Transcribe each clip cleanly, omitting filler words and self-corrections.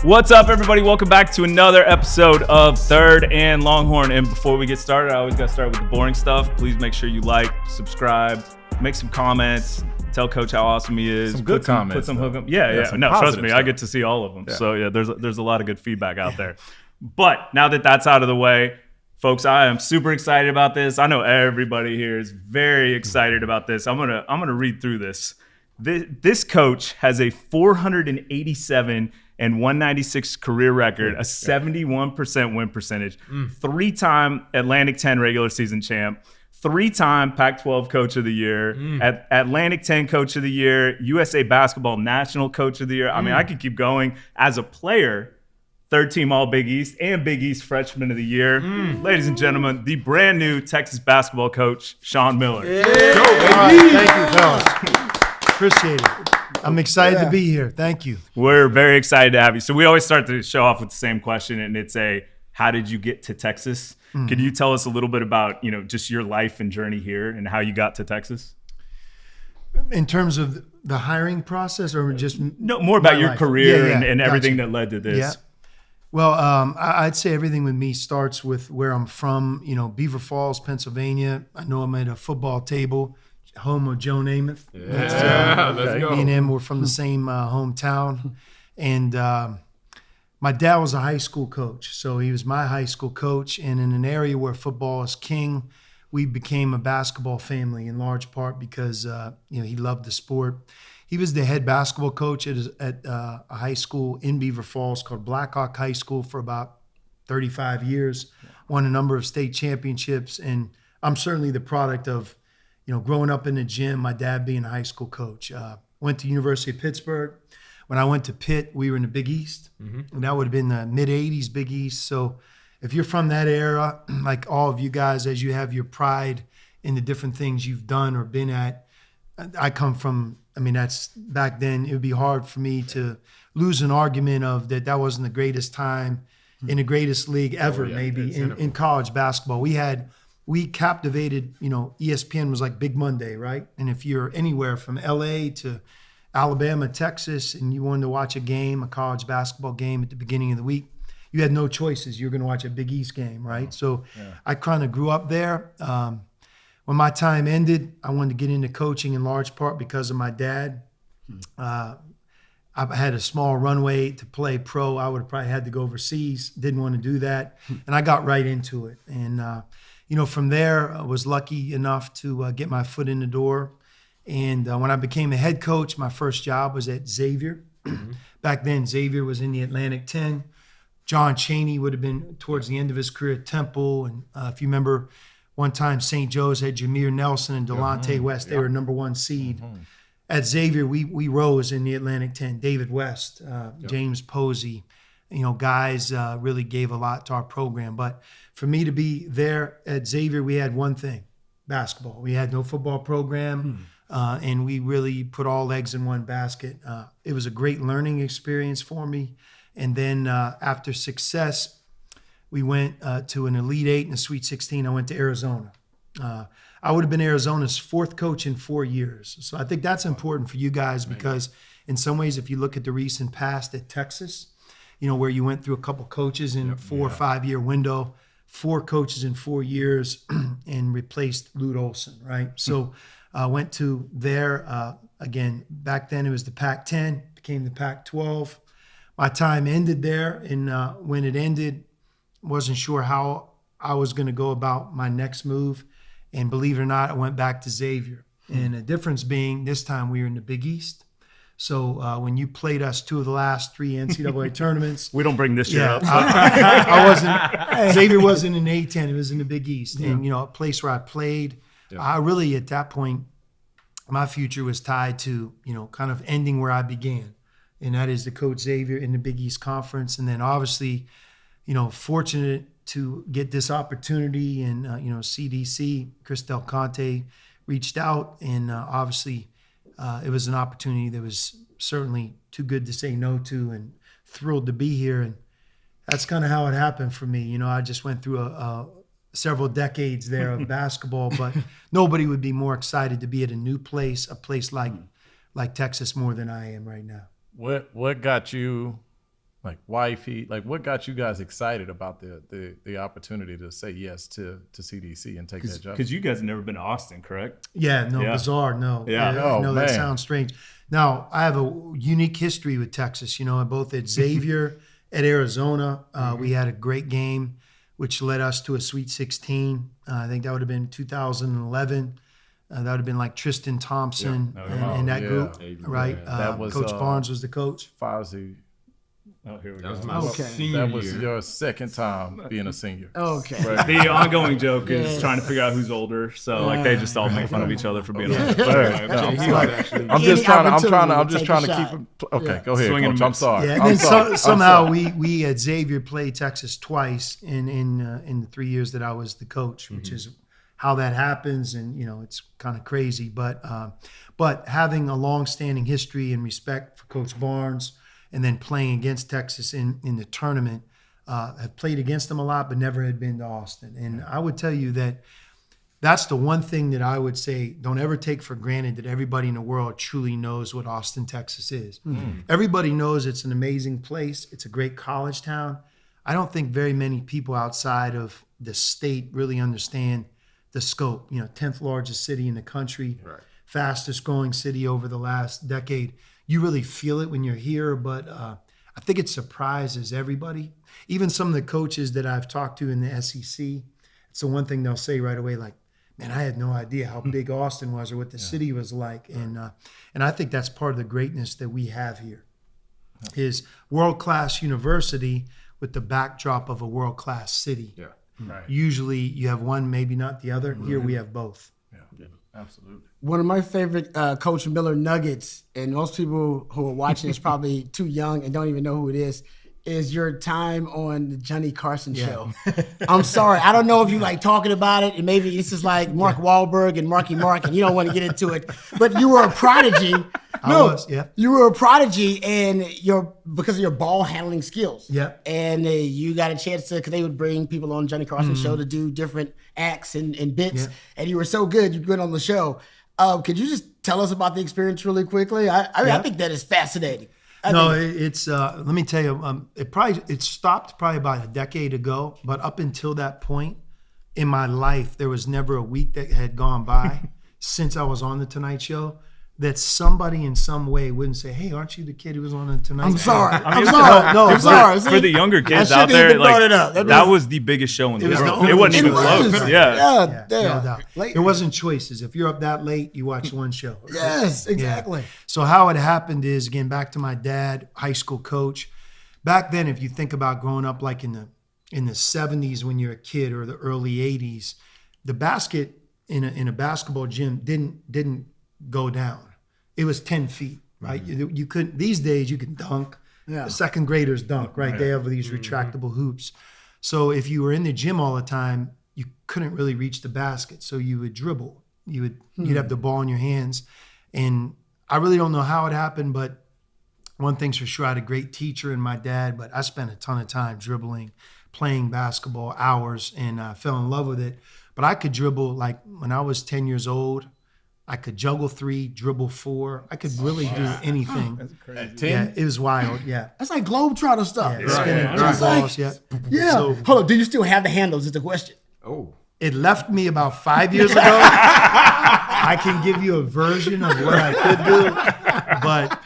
What's up, everybody? Welcome back to another episode of Third and Longhorn. And before we get started, I always got to start with the boring stuff. Please make sure you like, subscribe, make some comments, tell Coach how awesome he is. Some good comments. Put some hook up. Yeah. No, trust me, stuff. I get to see all of them. Yeah. So there's a lot of good feedback out there. But now that that's out of the way, folks, I am super excited about this. I know everybody here is very excited about this. I'm gonna read through this. This coach has a 487 and 196 career record, a 71% win percentage, 3-time Atlantic 10 regular season champ, 3-time Pac-12 Coach of the Year, Atlantic 10 Coach of the Year, USA Basketball National Coach of the Year. I mean, I could keep going. As a player, 3rd-team All-Big East and Big East Freshman of the Year. Ladies and gentlemen, the brand new Texas basketball coach, Sean Miller. Yeah. Thank you, fellas. Appreciate it. I'm excited to be here. Thank you. We're very excited to have you. So we always start the show off with the same question, and it's how did you get to Texas? Can you tell us a little bit about, just your life and journey here and how you got to Texas? In terms of the hiring process, or just no, more about your career and everything that led to this. Yeah. Well, I'd say everything with me starts with where I'm from. Beaver Falls, Pennsylvania. I know I'm at a football table, home of Joe Namath. Let's go. Me and him were from the same hometown, and my dad was a high school coach, so he was my high school coach. And in an area where football is king, we became a basketball family in large part because he loved the sport. He was the head basketball coach at a high school in Beaver Falls called Blackhawk High School for about 35 years. Won a number of state championships, and I'm certainly the product of growing up in the gym, my dad being a high school coach. Went to University of Pittsburgh. When I went to Pitt, we were in the Big East. And that would have been the mid-'80s Big East. So if you're from that era, like all of you guys, as you have your pride in the different things you've done or been at, I come from, that's back then, it would be hard for me to lose an argument of that wasn't the greatest time in the greatest league ever, maybe, in college basketball. We captivated, ESPN was like Big Monday, right? And if you're anywhere from LA to Alabama, Texas, and you wanted to watch a college basketball game at the beginning of the week, you had no choices. You were going to watch a Big East game, right? So I kind of grew up there. When my time ended, I wanted to get into coaching in large part because of my dad. I had a small runway to play pro. I would have probably had to go overseas. Didn't want to do that. And I got right into it. And, from there, I was lucky enough to get my foot in the door. And when I became a head coach, my first job was at Xavier. Back then, Xavier was in the Atlantic 10. John Chaney would have been towards the end of his career at Temple. And if you remember, one time St. Joe's had Jameer Nelson and Delonte West. They were number one seed. At Xavier, we rose in the Atlantic 10. David West, James Posey, guys really gave a lot to our program. But for me to be there at Xavier, we had one thing, basketball. We had no football program, and we really put all eggs in one basket. It was a great learning experience for me. And then after success, we went to an Elite 8 and a Sweet 16. I went to Arizona. I would have been Arizona's 4th coach in 4 years. So I think that's important for you guys because in some ways, if you look at the recent past at Texas, where you went through a couple coaches in a 4 or 5 year window, 4 coaches in 4 years and replaced Lute Olson, right? So I went to there. Again, back then it was the Pac-10, became the Pac-12. My time ended there, and when it ended, wasn't sure how I was going to go about my next move. And believe it or not, I went back to Xavier. And the difference being this time we were in the Big East. So when you played us 2 of the last 3 NCAA tournaments. We don't bring this year up. Xavier wasn't in the A-10, it was in the Big East. And, a place where I played, I really, at that point, my future was tied to, kind of ending where I began. And that is to coach Xavier in the Big East Conference. And then obviously, fortunate to get this opportunity, and CDC, Chris Del Conte reached out, and obviously it was an opportunity that was certainly too good to say no to, and thrilled to be here. And that's kind of how it happened for me. I just went through several decades there of basketball, but nobody would be more excited to be at a new place, a place like Texas, more than I am right now. What got you like wifey, like what got you guys excited about the opportunity to say yes to CDC and take that job? Because you guys have never been to Austin, correct? Yeah, no, bizarre, no. Yeah. Oh, no, that man. sounds strange. Now, I have a unique history with Texas. You know, both at Xavier, at Arizona, we had a great game, which led us to a Sweet 16. I think that would have been 2011. That would have been like Tristan Thompson and that group, right? That was, Coach Barnes was the coach. Fozzy. Oh, here we That go. was my senior That was year. your second time being a senior. Okay. The ongoing joke is trying to figure out who's older. So like they just all make fun of each other for being older. But anyway, No, I'm He sorry. was actually- I'm just trying to Take a shot. keep it. Okay, go ahead, Swing and Coach. I'm miss. sorry. Yeah, and I'm then sorry. I'm somehow sorry. we at Xavier played Texas twice in the 3 years that I was the coach, which is how that happens, and you know it's kind of crazy. But having a long-standing history and respect for Coach Barnes, and then playing against Texas in the tournament, have played against them a lot, but never had been to Austin. And I would tell you that that's the one thing that I would say, don't ever take for granted that everybody in the world truly knows what Austin, Texas is. Everybody knows it's an amazing place. It's a great college town. I don't think very many people outside of the state really understand the scope. You know, 10th largest city in the country, fastest growing city over the last decade. You really feel it when you're here, but I think it surprises everybody. Even some of the coaches that I've talked to in the SEC, it's the one thing they'll say right away, like, man, I had no idea how big Austin was or what the city was like. And I think that's part of the greatness that we have here is world-class university with the backdrop of a world-class city. Yeah. right. Usually you have one, maybe not the other. Here we have both. Yeah, absolutely. One of my favorite Coach Miller nuggets, and most people who are watching is probably too young and don't even know who it is your time on the Johnny Carson show. I'm sorry. I don't know if you like talking about it, and maybe this is like Mark Wahlberg and Marky Mark, and you don't want to get into it, but you were a prodigy. You were a prodigy because of your ball handling skills. Yeah. And you got a chance to, because they would bring people on Johnny Carson's show to do different acts and bits, and you were so good, you went on the show. Could you just tell us about the experience really quickly? I think that is fascinating. It's let me tell you, it stopped probably about a decade ago, but up until that point in my life, there was never a week that had gone by since I was on the Tonight Show that somebody in some way wouldn't say, "Hey, aren't you the kid who was on the Tonight Show?" I'm sorry. I'm sorry. For the younger kids I out shouldn't there, even brought like it up. that was the biggest show in the was the world. only It wasn't even show. close. Yeah. No doubt. There wasn't choices. If you're up that late, you watch one show. Yes, exactly. Yeah. So how it happened is, again, back to my dad, high school coach. Back then, if you think about growing up like in the 70s when you're a kid or the early 80s, the basket in a basketball gym didn't go down. It was 10 feet, right? You couldn't. These days you can dunk. Yeah. The second graders dunk, right? They have these retractable hoops. So if you were in the gym all the time, you couldn't really reach the basket. So you would dribble. You'd have the ball in your hands. And I really don't know how it happened, but one thing's for sure, I had a great teacher in my dad, but I spent a ton of time dribbling, playing basketball hours, and I fell in love with it. But I could dribble, like when I was 10 years old, I could juggle 3, dribble 4. I could really do anything. That's crazy. At 10? Yeah, it was wild. Yeah. That's like Globetrotter stuff. Yeah, spinning It's three like- balls. Yeah. Yeah. So Hold on. Do you still have the handles? Is the question. Oh. it left me about 5 years ago. I can give you a version of what I could do, but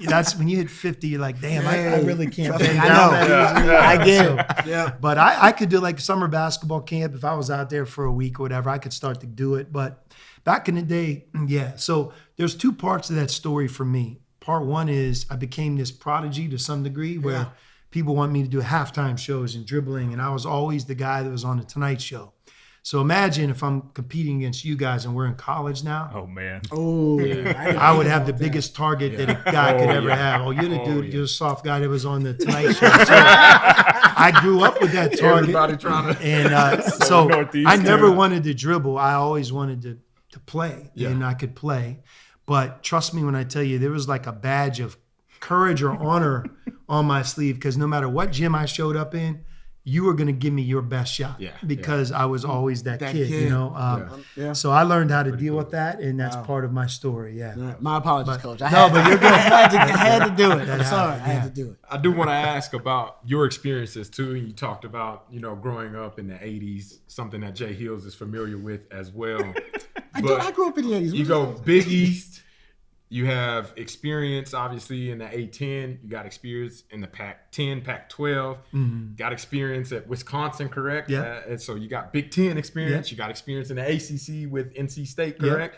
that's when you hit 50, you're like, damn, I really can't Trust me, bend I down know. that easily. I get it. Yeah. But I could do like summer basketball camp. If I was out there for a week or whatever, I could start to do it. But back in the day, yeah. So there's 2 parts of that story for me. Part one is I became this prodigy to some degree where people want me to do halftime shows and dribbling. And I was always the guy that was on the Tonight Show. So imagine if I'm competing against you guys and we're in college now. Oh man. Oh, I would have the biggest target that a guy could ever have. Oh, you're the dude, you're the soft guy that was on the Tonight Show. So I grew up with that target. Everybody trying to. And so Northeast I never too. wanted to dribble. I always wanted to play, and I could play. But trust me when I tell you, there was like a badge of courage or honor on my sleeve, because no matter what gym I showed up in, you were going to give me your best shot because I was always that kid, you know. So I learned how to deal with that, and that's part of my story. Yeah. My apologies, Coach. But you're good. I had to do it. I'm sorry. I had to do it. I do want to ask about your experiences too. You talked about, you know, growing up in the 80s, something that Jay Hills is familiar with as well. I grew up in the 80s. You go Big East. You have experience, obviously, in the A-10. You got experience in the Pac-10, Pac-12. Got experience at Wisconsin, correct? Yeah. And so you got Big Ten experience. You got experience in the ACC with NC State, correct?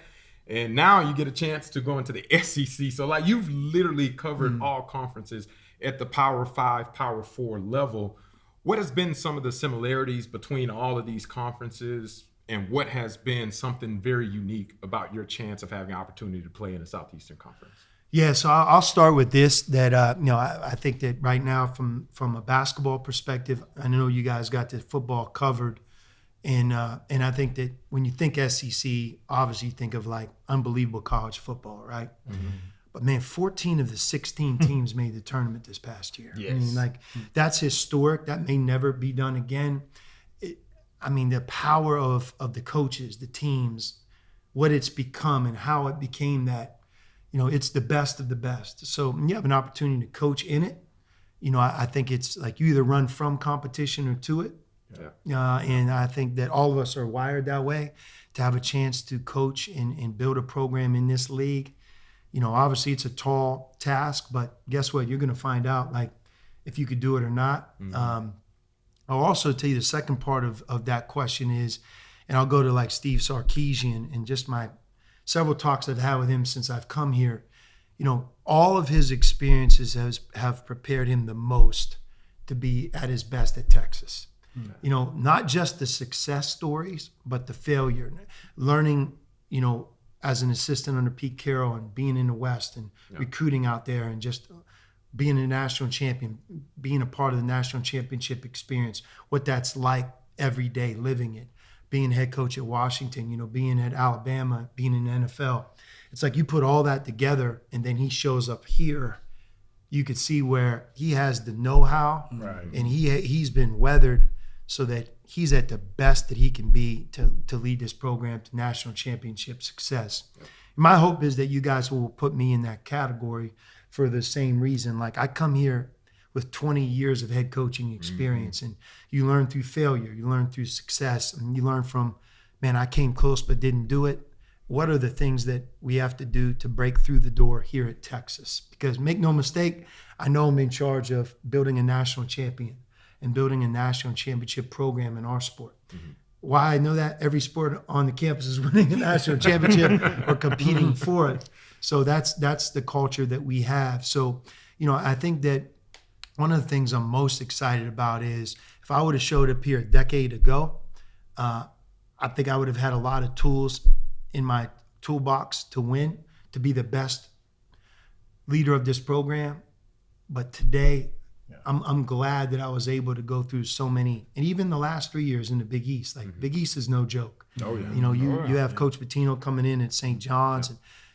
And now you get a chance to go into the SEC. So, like, you've literally covered all conferences at the Power 5, Power 4 level. What has been some of the similarities between all of these conferences? And what has been something very unique about your chance of having an opportunity to play in the Southeastern Conference? Yeah, so I'll start with this. That I think that right now, from a basketball perspective, I know you guys got the football covered, and I think that when you think SEC, obviously you think of like unbelievable college football, right? But man, 14 of the 16 teams made the tournament this past year. Yes. I mean, like that's historic. That may never be done again. The power of the coaches, the teams, what it's become and how it became that, it's the best of the best. So you have an opportunity to coach in it. I think it's like you either run from competition or to it. And I think that all of us are wired that way to have a chance to coach and build a program in this league. Obviously it's a tall task, but guess what? You're going to find out like if you could do it or not. I'll also tell you the second part of that question is, and I'll go to like Steve Sarkisian and just my several talks I've had with him since I've come here. All of his experiences have prepared him the most to be at his best at Texas. Not just the success stories, but the failure. Learning, as an assistant under Pete Carroll and being in the West and recruiting out there and just being a national champion, being a part of the national championship experience, what that's like every day, living it, being head coach at Washington, being at Alabama, being in the NFL. It's like you put all that together and then he shows up here. You could see where he has the know-how and he's been weathered so that he's at the best that he can be to lead this program to national championship success. My hope is that you guys will put me in that category for the same reason. Like I come here with 20 years of head coaching experience and you learn through failure, you learn through success, and you learn from, man, I came close but didn't do it. What are the things that we have to do to break through the door here at Texas? Because make no mistake, I know I'm in charge of building a national champion and building a national championship program in our sport. Why I know that? Every sport on the campus is winning a national championship or competing for it. So that's the culture that we have. So, I think that one of the things I'm most excited about is if I would have showed up here a decade ago, I think I would have had a lot of tools in my toolbox to win, to be the best leader of this program. But today, I'm glad that I was able to go through so many, and even the last 3 years in the Big East. Like Big East is no joke. You have Coach Pitino coming in at St. John's,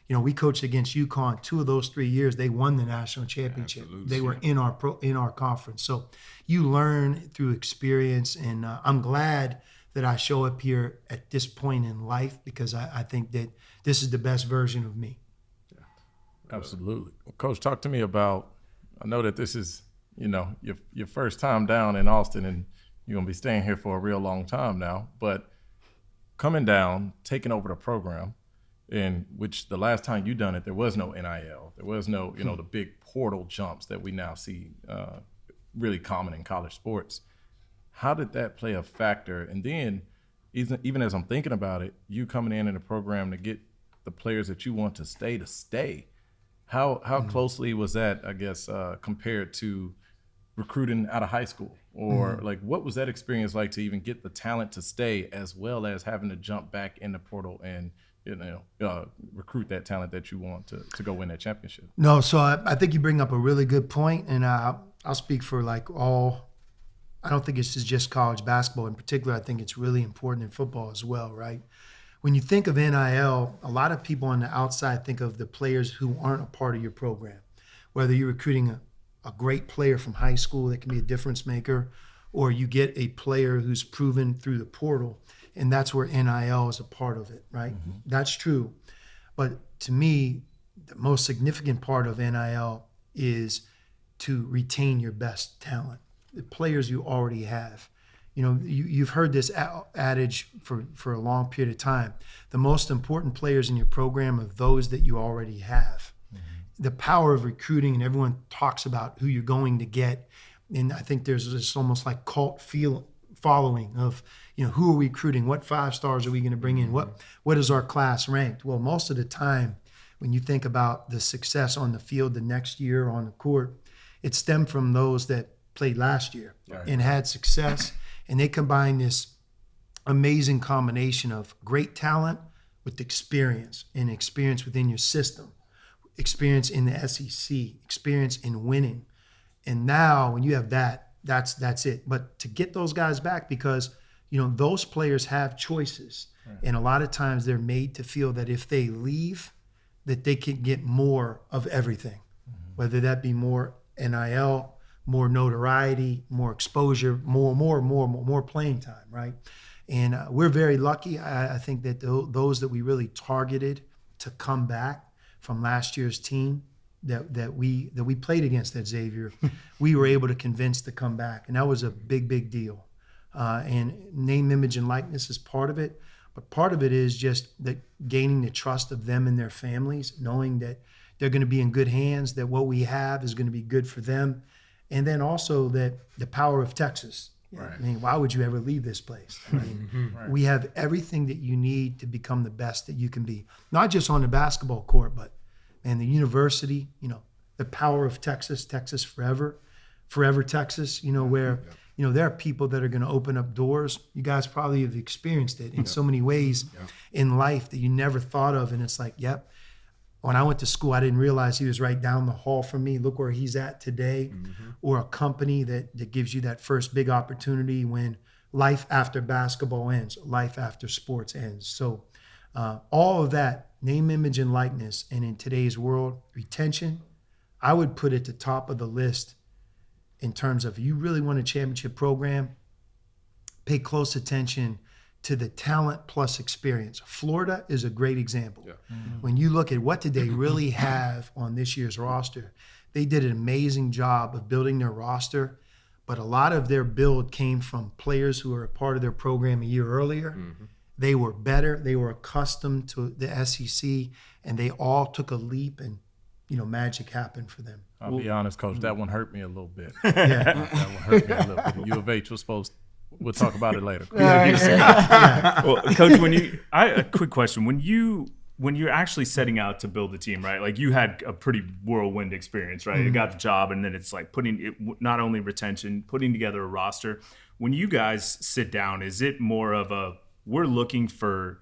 and we coached against UConn. 2 of those 3 years, they won the national championship. They were in our conference. So you learn through experience, and I'm glad that I show up here at this point in life because I think that this is the best version of me. Absolutely. Well, Coach, talk to me about, I know that this is, your first time down in Austin, and you're going to be staying here for a real long time now, but coming down, taking over the program, in which the last time you done it, there was no NIL. There was no, the big portal jumps that we now see really common in college sports. How did that play a factor? And then even as I'm thinking about it, you coming in a program to get the players that you want to stay. How closely was that, I guess, compared to recruiting out of high school? Or like, what was that experience like to even get the talent to stay as well as having to jump back in the portal and recruit that talent that you want to go win that championship? No, so I think you bring up a really good point, and I'll speak for like all. I don't think it's just college basketball in particular. I think it's really important in football as well, right? When you think of NIL, a lot of people on the outside think of the players who aren't a part of your program, whether you're recruiting a great player from high school that can be a difference maker, or you get a player who's proven through the portal, and that's where NIL is a part of it, right? That's true. But to me, the most significant part of NIL is to retain your best talent, the players you already have. You know, you've heard this adage for a long period of time. The most important players in your program are those that you already have. The power of recruiting, and everyone talks about who you're going to get. And I think there's this almost like cult following of, you know, who are we recruiting? What 5 stars are we going to bring in? What is our class ranked? Well, most of the time, when you think about the success on the field the next year on the court, it stemmed from those that played last year and had success. And they combine this amazing combination of great talent with experience, and experience within your system, experience in the SEC, experience in winning. And now when you have that, that's it. But to get those guys back, because, you know, those players have choices. And a lot of times they're made to feel that if they leave, that they can get more of everything, whether that be more NIL, more notoriety, more exposure, more playing time, right? And we're very lucky. I think that those that we really targeted to come back from last year's team that we played against at Xavier, we were able to convince to come back, and that was a big deal. And name, image, and likeness is part of it, but part of it is just that gaining the trust of them and their families, knowing that they're going to be in good hands, that what we have is going to be good for them. And then also that the power of Texas. Right. I mean, why would you ever leave this place? I mean, we have everything that you need to become the best that you can be, not just on the basketball court, but the university, you know, the power of Texas, Texas forever Texas, you know, where, you know, there are people that are going to open up doors. You guys probably have experienced it in so many ways in life that you never thought of. And it's like, yep. When I went to school, I didn't realize he was right down the hall from me. Look where he's at today. Or a company that gives you that first big opportunity when life after basketball ends, life after sports ends. So all of that, name, image, and likeness, and in today's world, retention, I would put at the top of the list in terms of, you really want a championship program, pay close attention to the talent plus experience. Florida is a great example. When you look at what did they really have on this year's roster, they did an amazing job of building their roster, but a lot of their build came from players who were a part of their program a year earlier. They were better, they were accustomed to the SEC, and they all took a leap, and, you know, magic happened for them. I'll be honest, Coach, that one hurt me a little bit. That one hurt me a little bit. U of H was supposed to. We'll talk about it later. Well, Coach, a quick question. When you're actually setting out to build a team, right? Like, you had a pretty whirlwind experience, right? You got the job, and then it's like putting it, not only retention, putting together a roster. When you guys sit down, is it more of a, we're looking for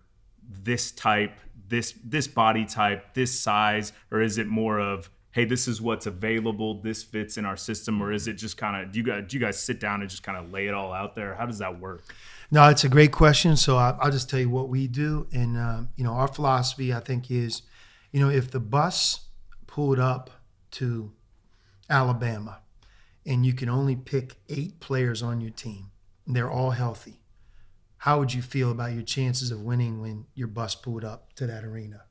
this type, this body type, this size, or is it more of, hey, this is what's available, this fits in our system, or is it just kind of, do you guys sit down and just kind of lay it all out there? How does that work? No, it's a great question. So I'll just tell you what we do. And, you know, our philosophy, I think, is, you know, if the bus pulled up to Alabama and you can only pick 8 players on your team, and they're all healthy, how would you feel about your chances of winning when your bus pulled up to that arena?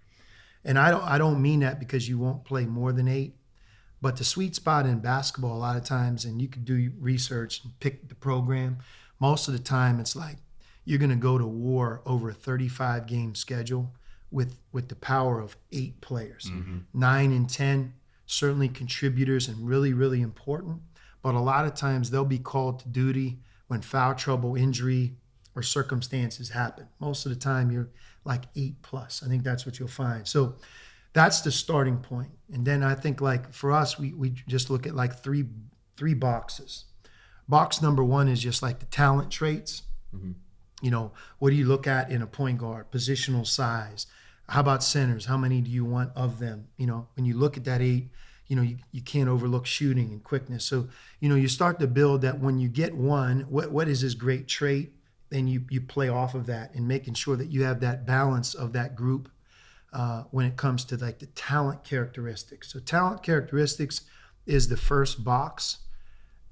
And I don't mean that because you won't play more than 8, but the sweet spot in basketball a lot of times, and you could do research and pick the program, most of the time it's like you're going to go to war over a 35-game schedule with the power of 8 players. 9 and 10, certainly contributors and really, really important, but a lot of times they'll be called to duty when foul trouble, injury, or circumstances happen. Most of the time you're like 8+. I think that's what you'll find. So that's the starting point. And then I think, like, for us, we just look at like three boxes. Box number 1 is just like the talent traits. You know, what do you look at in a point guard? Positional size. How about centers? How many do you want of them? You know, when you look at that 8, you know, you can't overlook shooting and quickness. So, you know, you start to build that. When you get one, what is his great trait? Then you play off of that and making sure that you have that balance of that group when it comes to like the talent characteristics. So talent characteristics is the first box.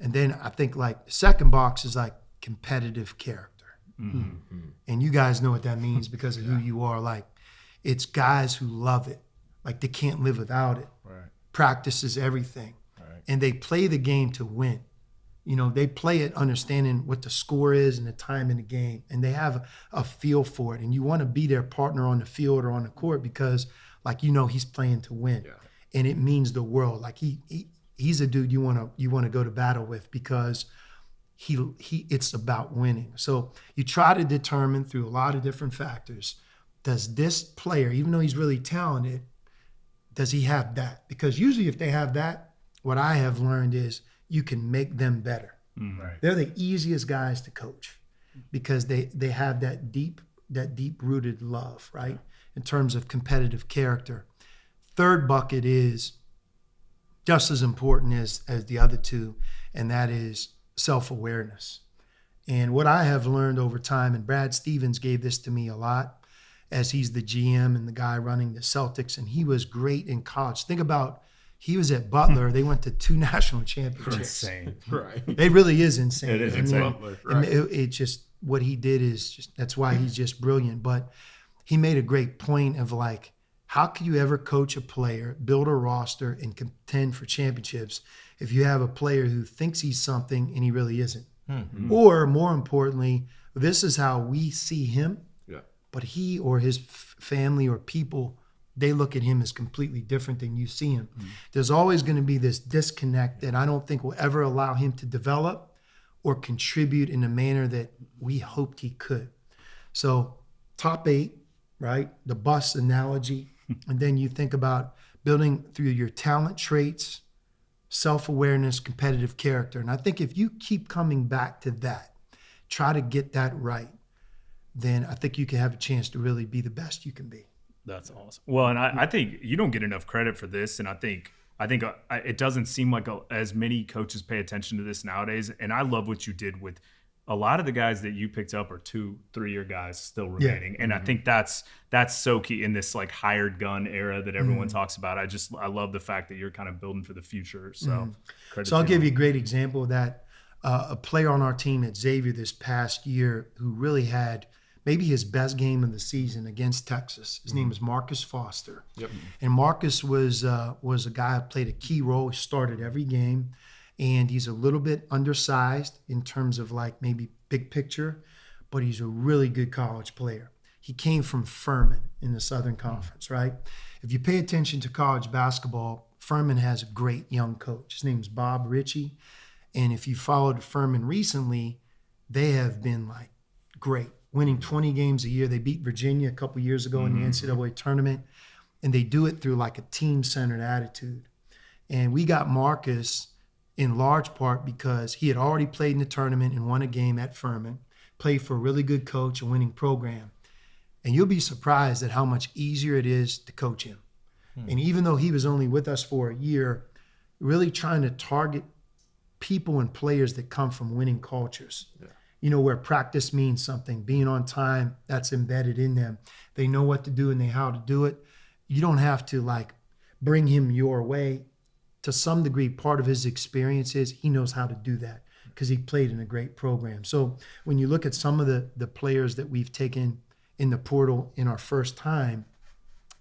And then I think like the second box is like competitive character. And you guys know what that means because of who you are. Like, it's guys who love it. Like, they can't live without it. Right. Practice is everything. Right. And they play the game to win. You know, they play it understanding what the score is and the time in the game. And they have a feel for it. And you want to be their partner on the field or on the court because, like, you know, he's playing to win. Yeah. And it means the world. Like, he's a dude you want to go to battle with because it's about winning. So you try to determine through a lot of different factors, does this player, even though he's really talented, does he have that? Because usually if they have that, what I have learned is you can make them better. Right. They're the easiest guys to coach because they have that deep rooted love, right? In terms of competitive character. Third bucket is just as important as the other two, and that is self-awareness. And what I have learned over time, and Brad Stevens gave this to me a lot as he's the GM and the guy running the Celtics, and he was great in college. Think about, he was at Butler. They went to 2 national championships. Insane. Right. It really is insane. It is insane. It just, what he did is just, that's why he's just brilliant. But he made a great point of like, how can you ever coach a player, build a roster, and contend for championships if you have a player who thinks he's something and he really isn't? Mm-hmm. Or more importantly, this is how we see him, but he or his family or people, they look at him as completely different than you see him. Mm-hmm. There's always going to be this disconnect that I don't think will ever allow him to develop or contribute in the manner that we hoped he could. So top 8, right? The bus analogy. And then you think about building through your talent traits, self-awareness, competitive character. And I think if you keep coming back to that, try to get that right, then I think you can have a chance to really be the best you can be. That's awesome. Well, and I think you don't get enough credit for this. And I think it doesn't seem like as many coaches pay attention to this nowadays. And I love what you did with a lot of the guys that you picked up are 2-3 year guys still remaining. And I think that's so key in this like hired gun era that everyone talks about. I love the fact that you're kind of building for the future. So, so I'll give you a great example of that. A player on our team at Xavier this past year who really had maybe his best game of the season against Texas. His name is Marcus Foster. Yep. And Marcus was a guy who played a key role. He started every game. And he's a little bit undersized in terms of like maybe big picture, but he's a really good college player. He came from Furman in the Southern Conference, right? If you pay attention to college basketball, Furman has a great young coach. His name's Bob Ritchie. And if you followed Furman recently, they have been like great, winning 20 games a year. They beat Virginia a couple years ago in the NCAA tournament, and they do it through like a team-centered attitude. And we got Marcus in large part because he had already played in the tournament and won a game at Furman, played for a really good coach, a winning program. And you'll be surprised at how much easier it is to coach him. And even though he was only with us for a year, really trying to target people and players that come from winning cultures. Yeah. You know, where practice means something, being on time, that's embedded in them. They know what to do and they how to do it. You don't have to like bring him your way. To some degree, part of his experience is he knows how to do that because he played in a great program. So when you look at some of the players that we've taken in the portal in our first time,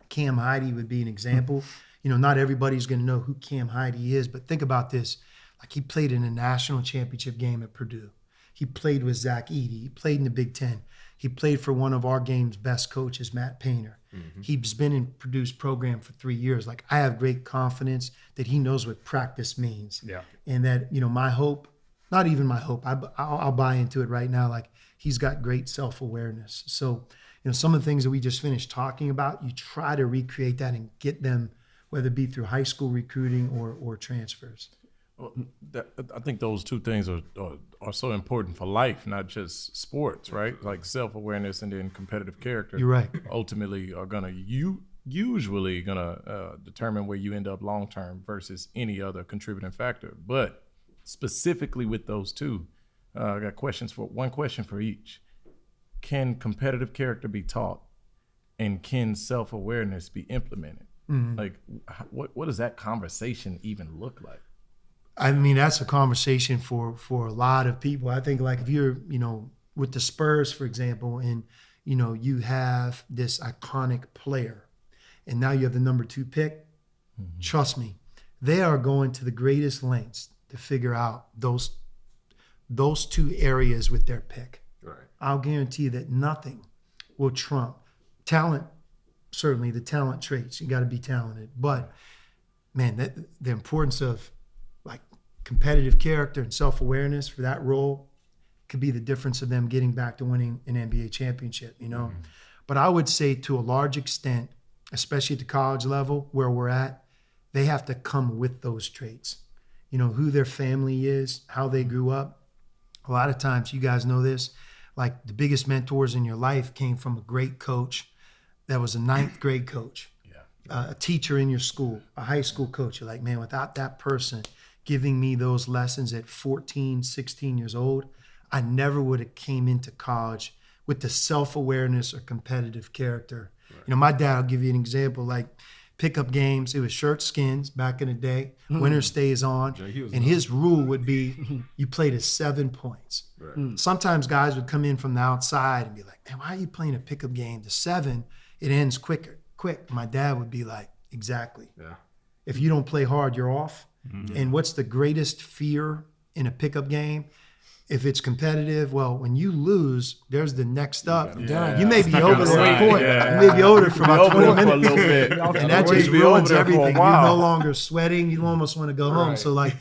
Cam Heide would be an example. You know, not everybody's going to know who Cam Heide is, but think about this. Like, he played in a national championship game at Purdue. He played with Zach Edey. He played in the Big Ten. He played for one of our game's best coaches, Matt Painter. He's been in Purdue's program for 3 years. Like, I have great confidence that he knows what practice means. Yeah. And that, you know, my hope, not even my hope, I'll buy into it right now. Like, he's got great self-awareness. So, you know, some of the things that we just finished talking about, you try to recreate that and get them, whether it be through high school recruiting or transfers. Well, I think those two things are so important for life, not just sports, right? Like self-awareness and then competitive character. You're right. Ultimately are usually gonna determine where you end up long-term versus any other contributing factor. But specifically with those two, I got one question for each. Can competitive character be taught, and can self-awareness be implemented? Like, what does that conversation even look like? I mean, that's a conversation for a lot of people. I think like if you're, with the Spurs, for example, and, you have this iconic player and now you have the number 2 pick, trust me, they are going to the greatest lengths to figure out those 2 areas with their pick. Right. I'll guarantee you that nothing will trump talent. Certainly the talent traits, you got to be talented, but man, the importance of like competitive character and self-awareness for that role could be the difference of them getting back to winning an NBA championship, But I would say to a large extent, especially at the college level where we're at, they have to come with those traits. Who their family is, how they grew up. A lot of times, you guys know this, like the biggest mentors in your life came from a great coach that was a 9th grade coach, a teacher in your school, a high school coach. You're like, man, without that person giving me those lessons at 14, 16 years old, I never would have came into college with the self-awareness or competitive character. Right. My dad, I'll give you an example, like pickup games, it was shirt skins back in the day, winner stays on, and his rule would be you play to 7 points. Right. Sometimes guys would come in from the outside and be like, man, why are you playing a pickup game to 7? It ends quick. My dad would be like, exactly. Yeah. If you don't play hard, you're off. Mm-hmm. And what's the greatest fear in a pickup game? If it's competitive, well, when you lose, there's the next up. You may be over there for You may be over there for about 20 minutes. For a little bit. And that just ruins everything. You're no longer sweating. You almost want to go home. So like,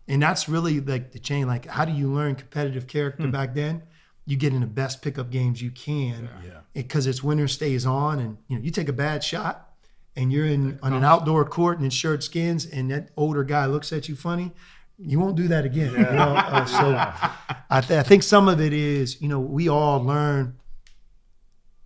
and that's really like the chain. Like, how do you learn competitive character back then? You get in the best pickup games you can because it's winner stays on. And you take a bad shot and you're on an outdoor court and in shirt skins and that older guy looks at you funny. You won't do that again. So I think some of it is, we all learn.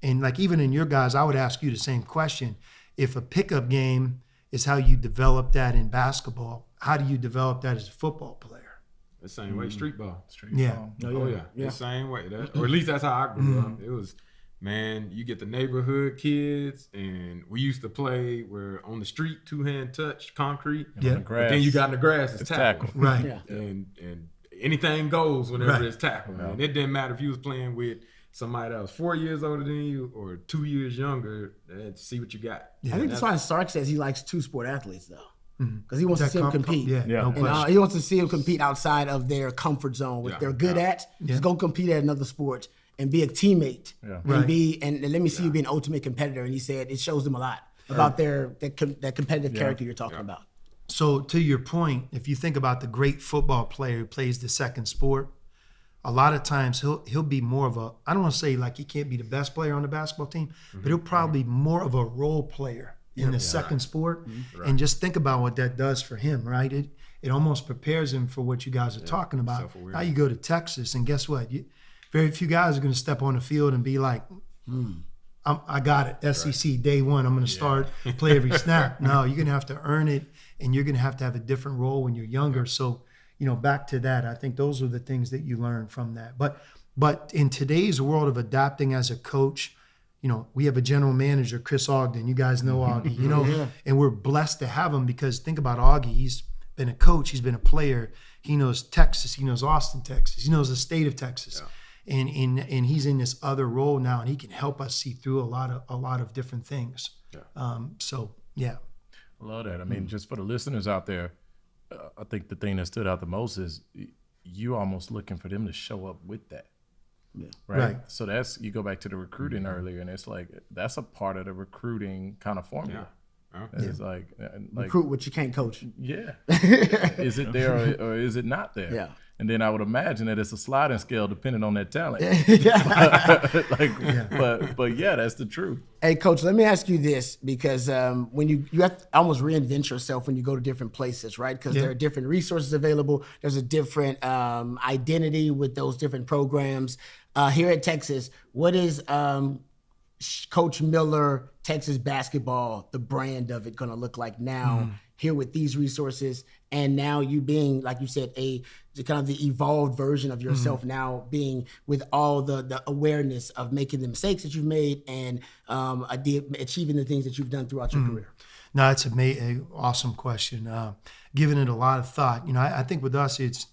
And like even in your guys, I would ask you the same question. If a pickup game is how you develop that in basketball, how do you develop that as a football player? The same way, street ball. Ball. Oh, yeah. The same way. Or at least that's how I grew up. It was, man, you get the neighborhood kids, and we used to play where on the street, 2-hand touch, concrete. Yeah. The grass. But then you got in the grass, it's tackle. Right. Yeah. And anything goes whenever it's tackle. Yeah. And it didn't matter if you was playing with somebody that was 4 years older than you or 2 years younger, see what you got. Yeah. I think that's why Sark says he likes 2-sport athletes, though. Because he wants to see them compete. No question. He wants to see them compete outside of their comfort zone. What they're good at, just go compete at another sport and be a teammate. Yeah. And let me see you be an ultimate competitor. And he said it shows them a lot about that competitive character you're talking about. So to your point, if you think about the great football player who plays the second sport, a lot of times he'll be more of I don't want to say like he can't be the best player on the basketball team, but he'll probably be more of a role player in the second sport. Right. And just think about what that does for him, right? It almost prepares him for what you guys are talking about. Now you go to Texas, and guess what? Very few guys are going to step on the field and be like, I got it, SEC day one, I'm going to start, play every snap. No, you're going to have to earn it, and you're going to have a different role when you're younger. So, back to that, I think those are the things that you learn from that. But in today's world of adapting as a coach, we have a general manager, Chris Ogden. You guys know Augie, and we're blessed to have him because think about Augie. He's been a coach. He's been a player. He knows Texas. He knows Austin, Texas. He knows the state of Texas. Yeah. And he's in this other role now, and he can help us see through a lot of different things. Yeah. I love that. I mean, just for the listeners out there, I think the thing that stood out the most is you almost looking for them to show up with that. Yeah. Right. So you go back to the recruiting earlier, and it's like that's a part of the recruiting kind of formula. It's like recruit what you can't coach. Yeah. Is it there or is it not there? Yeah. And then I would imagine that it's a sliding scale depending on that talent. But that's the truth. Hey, Coach, let me ask you this because when you have to almost reinvent yourself when you go to different places, right? Because there are different resources available. There's a different identity with those different programs. Here at Texas, what is Coach Miller, Texas basketball, the brand of it going to look like now here with these resources? And now you being, like you said, kind of the evolved version of yourself now being with all the awareness of making the mistakes that you've made and achieving the things that you've done throughout your career. No, it's an awesome question. given it a lot of thought. I think with us, it's,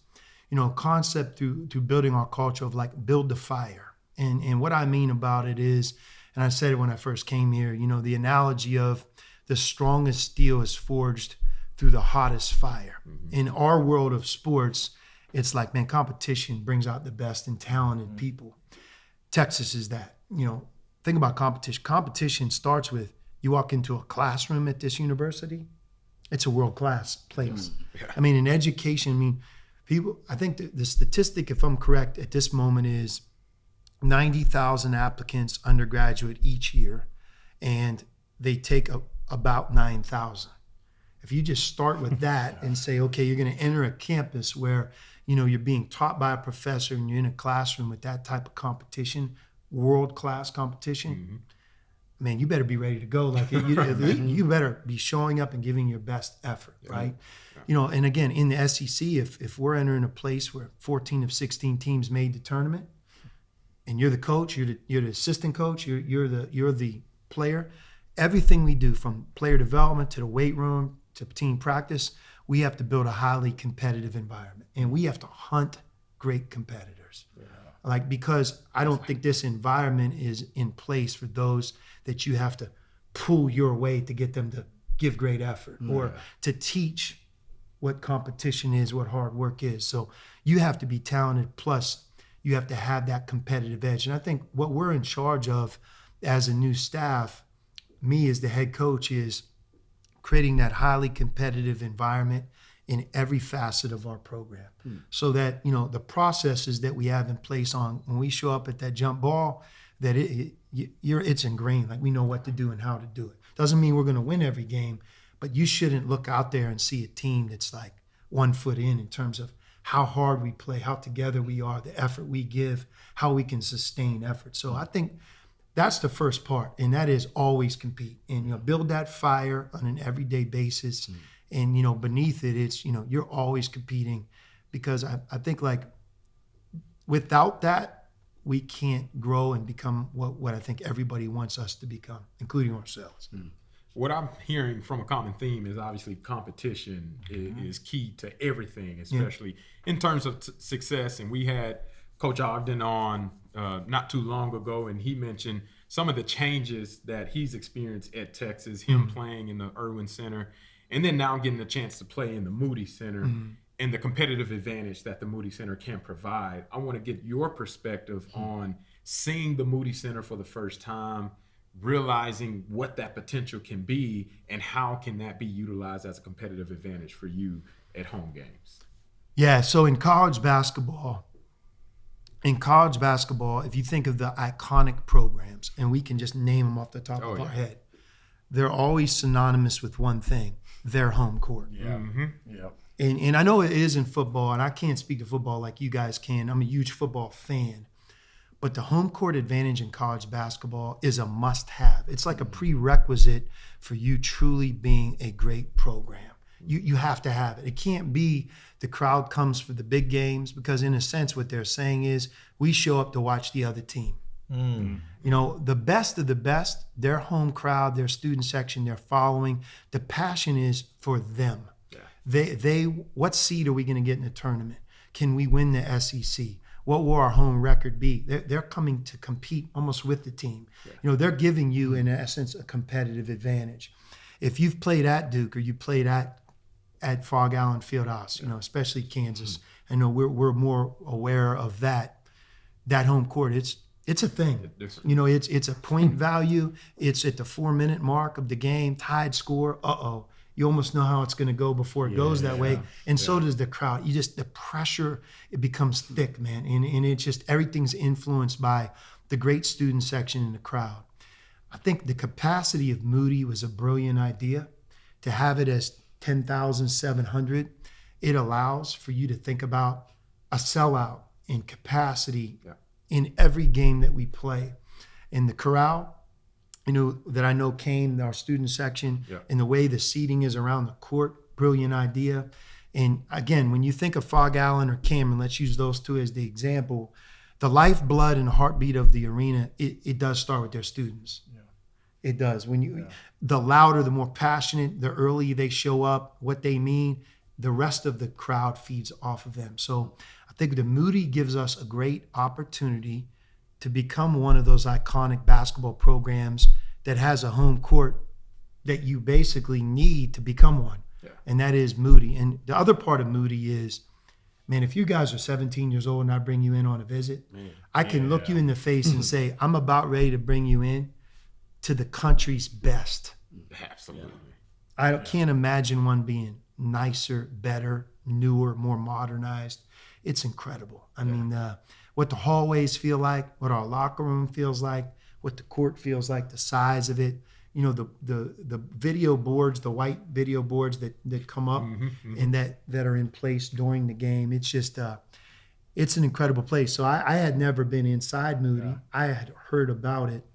concept to building our culture of like build the fire. And what I mean about it is, and I said it when I first came here, the analogy of the strongest steel is forged through the hottest fire. In our world of sports, it's like, man, competition brings out the best and talented people. Texas is that. Think about competition. Competition starts with, you walk into a classroom at this university, it's a world-class place. I mean, in education, people, I think the statistic, if I'm correct at this moment, is 90,000 applicants undergraduate each year, and they take about 9,000. If you just start with that and say, okay, you're going to enter a campus where, you're being taught by a professor and you're in a classroom with that type of competition, world-class competition, man, you better be ready to go. Like you better be showing up and giving your best effort, right? And again, in the SEC, if we're entering a place where 14 of 16 teams made the tournament, and you're the coach, you're the assistant coach, you're the player, everything we do from player development to the weight room to team practice, we have to build a highly competitive environment, and we have to hunt great competitors. Because I don't think this environment is in place for those that you have to pull your way to get them to give great effort or to teach what competition is, what hard work is. So you have to be talented, plus you have to have that competitive edge. And I think what we're in charge of as a new staff, me as the head coach, is creating that highly competitive environment in every facet of our program, so that the processes that we have in place when we show up at that jump ball, that it's ingrained. Like, we know what to do and how to do it. Doesn't mean we're going to win every game, but you shouldn't look out there and see a team that's like 1 foot in terms of how hard we play, how together we are, the effort we give, how we can sustain effort. So I think that's the first part, and that is always compete and build that fire on an everyday basis. And beneath it, it's you're always competing, because I think, like, without that, we can't grow and become what I think everybody wants us to become, including ourselves. What I'm hearing from a common theme is obviously competition is key to everything, especially in terms of success. And we had Coach Ogden on not too long ago, and he mentioned some of the changes that he's experienced at Texas, him playing in the Irwin Center, and then now getting the chance to play in the Moody Center, and the competitive advantage that the Moody Center can provide. I want to get your perspective on seeing the Moody Center for the first time, realizing what that potential can be, and how can that be utilized as a competitive advantage for you at home games. Yeah, so in college basketball, if you think of the iconic programs, and we can just name them off the top of our head, they're always synonymous with one thing: their home court. And I know it is in football, and I can't speak to football like you guys can. I'm a huge football fan. But the home court advantage in college basketball is a must-have. It's like a prerequisite for you truly being a great program. You have to have it. It can't be the crowd comes for the big games, because in a sense what they're saying is we show up to watch the other team. The best of the best, their home crowd, their student section, their following, the passion is for them. They what seed are we going to get in the tournament? Can we win the SEC? What will our home record be? They're coming to compete almost with the team. They're giving you, in essence, a competitive advantage. If you've played at Duke or you played at Fog Allen Fieldhouse, especially Kansas, I know we're more aware of that home court. It's a thing. It's a point value. It's at the 4-minute mark of the game, tied score. You almost know how it's going to go before it goes that way. And so does the crowd. The pressure, it becomes thick, man. And it's just, everything's influenced by the great student section in the crowd. I think the capacity of Moody was a brilliant idea. To have it as 10,700, it allows for you to think about a sellout in capacity in every game that we play. In the corral, that I know came, our student section, and the way the seating is around the court, brilliant idea. And again, when you think of Fog Allen or Cameron, let's use those two as the example, the lifeblood and heartbeat of the arena, it does start with their students. It does. The louder, the more passionate, the earlier they show up, what they mean, the rest of the crowd feeds off of them. So I think the Moody gives us a great opportunity to become one of those iconic basketball programs that has a home court that you basically need to become one. Yeah. And that is Moody. And the other part of Moody is, man, if you guys are 17 years old and I bring you in on a visit, I can look you in the face and say, I'm about ready to bring you in to the country's best. Absolutely. I can't imagine one being nicer, better, newer, more modernized. It's incredible. I mean, what the hallways feel like, what our locker room feels like, what the court feels like, the size of it. You know, the video boards, the white video boards that come up and that are in place during the game. It's just, it's an incredible place. So I had never been inside Moody. Yeah. I had heard about it.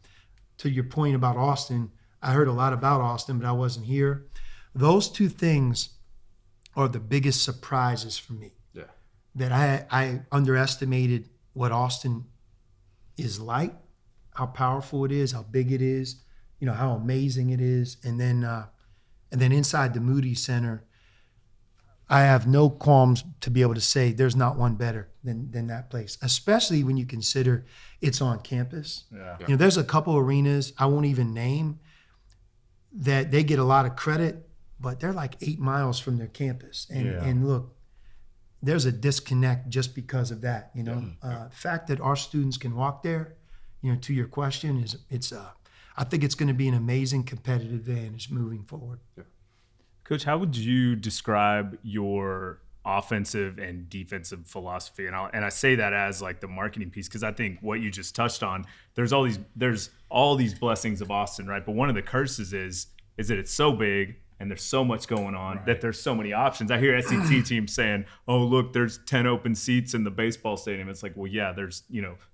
To your point about Austin, I heard a lot about Austin, but I wasn't here. Those two things are the biggest surprises for me. Yeah. That I underestimated what Austin is like, how powerful it is, how big it is, you know, how amazing it is. And then inside the Moody Center, I have no qualms to be able to say there's not one better than that place, especially when you consider it's on campus. Yeah. You know, there's a couple arenas I won't even name that they get a lot of credit, but they're like 8 miles from their campus. And look, there's a disconnect just because of that. You know, the fact that our students can walk there, you know, to your question, I think it's going to be an amazing competitive advantage moving forward. Yeah. Coach, how would you describe your offensive and defensive philosophy? And I say that as like the marketing piece, because I think what you just touched on, there's all these blessings of Austin, right? But one of the curses is that it's so big and there's so much going on that there's so many options. I hear SEC teams saying, "Oh, look, there's 10 open seats in the baseball stadium." It's like, well, yeah, there's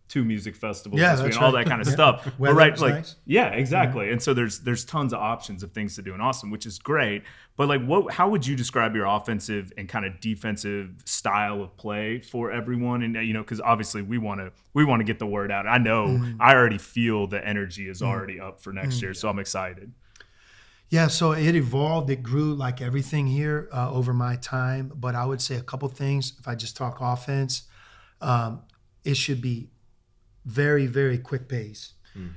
2 music festivals, all that kind of stuff. But right, like, nice. Yeah, exactly. And so there's tons of options of things to do in Austin, which is great. But like, how would you describe your offensive and kind of defensive style of play for everyone? And because obviously we want to get the word out. I know I already feel the energy is already up for next year, so I'm excited. Yeah, so it evolved. It grew like everything here over my time. But I would say a couple things. If I just talk offense, it should be very, very quick pace.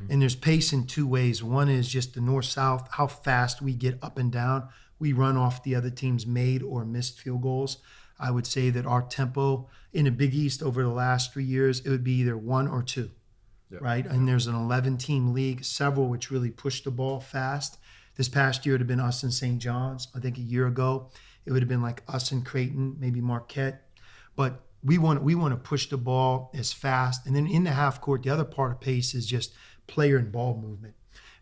And there's pace in 2 ways. One is just the north-south, how fast we get up and down. We run off the other team's made or missed field goals. I would say that our tempo in the Big East over the last 3 years, it would be either 1 or 2, right? And there's an 11-team league, several which really push the ball fast. This past year, it would have been us and St. John's. I think a year ago, it would have been like us and Creighton, maybe Marquette. But we want to push the ball as fast. And then in the half court, the other part of pace is just player and ball movement.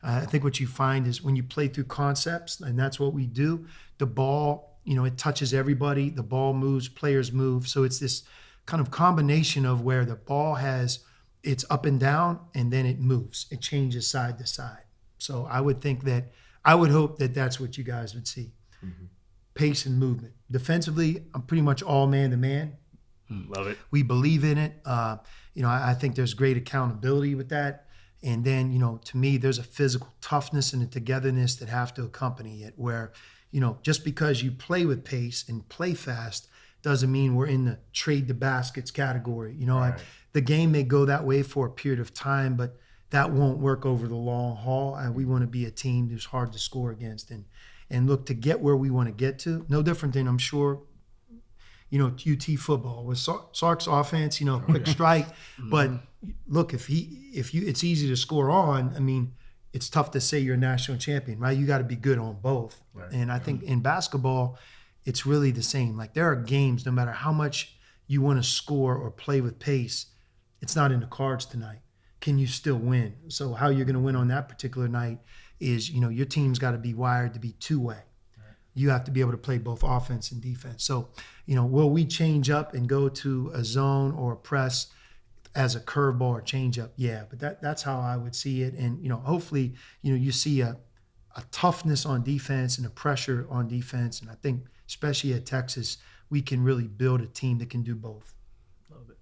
I think what you find is when you play through concepts, and that's what we do, the ball, it touches everybody. The ball moves, players move. So it's this kind of combination of where the ball it's up and down, and then it moves. It changes side to side. So I would hope that that's what you guys would see. Pace and movement. Defensively, I'm pretty much all man-to-man. Love it. We believe in it. I think there's great accountability with that. And then, to me, there's a physical toughness and a togetherness that have to accompany it where, just because you play with pace and play fast doesn't mean we're in the trade the baskets category. The game may go that way for a period of time, but that won't work over the long haul. And we want to be a team that's hard to score against and look to get where we want to get to. No different than, I'm sure, UT football with Sark's offense, quick strike. But look, if it's easy to score on. I mean, it's tough to say you're a national champion, right? You got to be good on both. Right. And I think in basketball, it's really the same. Like there are games, no matter how much you want to score or play with pace, it's not in the cards tonight. Can you still win? So how you're going to win on that particular night is, your team's got to be wired to be two-way. You have to be able to play both offense and defense. So, will we change up and go to a zone or a press as a curveball or change up? Yeah, but that's how I would see it. And, hopefully, you see a toughness on defense and a pressure on defense. And I think, especially at Texas, we can really build a team that can do both.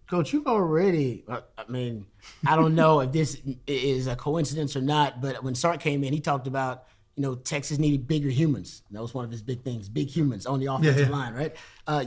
Coach, you've already, I don't know if this is a coincidence or not, but when Sark came in, he talked about Texas needed bigger humans. That was one of his big things, big humans on the offensive line, right?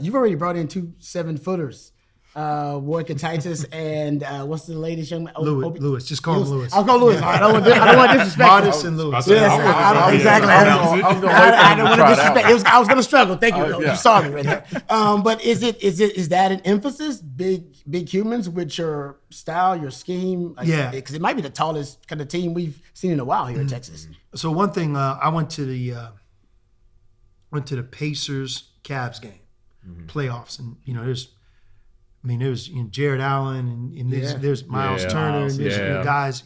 You've already brought in 2 7-footers. Warwick Titus and what's the latest young man? Lewis. Just call him Lewis. I'll go Lewis. I don't want disrespect. Modest and Lewis. Yes, exactly. I don't want to disrespect. I was going to struggle. Thank you, Coach. You saw me right there. But is that an emphasis? Big humans with your style, your scheme? Because it might be the tallest kind of team we've seen in a while here in Texas. So one thing, I went to the Pacers Cavs game, playoffs, and there's Jared Allen and there's Miles Turner and there's guys,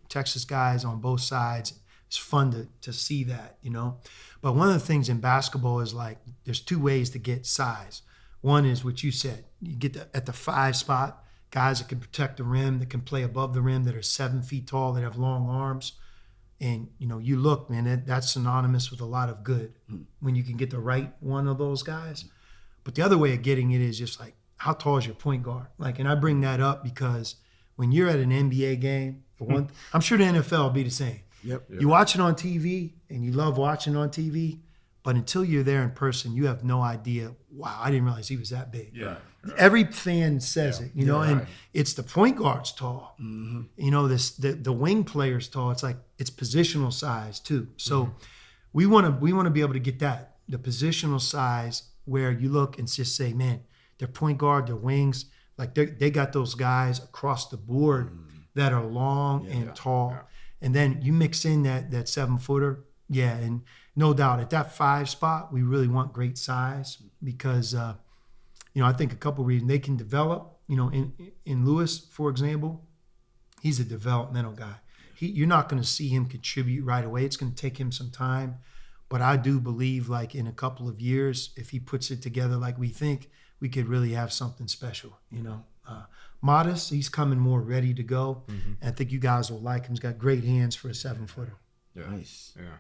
Texas guys on both sides. It's fun to see that, But one of the things in basketball is like there's 2 ways to get size. One is what you said. You get at the 5 spot, guys that can protect the rim, that can play above the rim, that are 7 feet tall, that have long arms. And, you look, man, that's synonymous with a lot of good when you can get the right one of those guys. But the other way of getting it is just like, how tall is your point guard? And I bring that up because when you're at an NBA game, I'm sure the NFL will be the same. Yep. You watch it on TV and you love watching on TV, but until you're there in person, you have no idea, wow, I didn't realize he was that big. Yeah. Every fan says it, and it's the point guard's tall. The wing player's tall. It's like it's positional size too. So we want to be able to get that, the positional size where you look and just say, man, their point guard, their wings, like they got those guys across the board that are long and tall. Yeah. And then you mix in that 7-footer. Yeah, and no doubt at that 5 spot, we really want great size because, I think a couple of reasons. They can develop, in Lewis, for example, he's a developmental guy. You're not going to see him contribute right away. It's going to take him some time. But I do believe like in a couple of years, if he puts it together like we think, we could really have something special, Modest, he's coming more ready to go. And I think you guys will like him. He's got great hands for a 7-footer. Yeah. Nice. Yeah.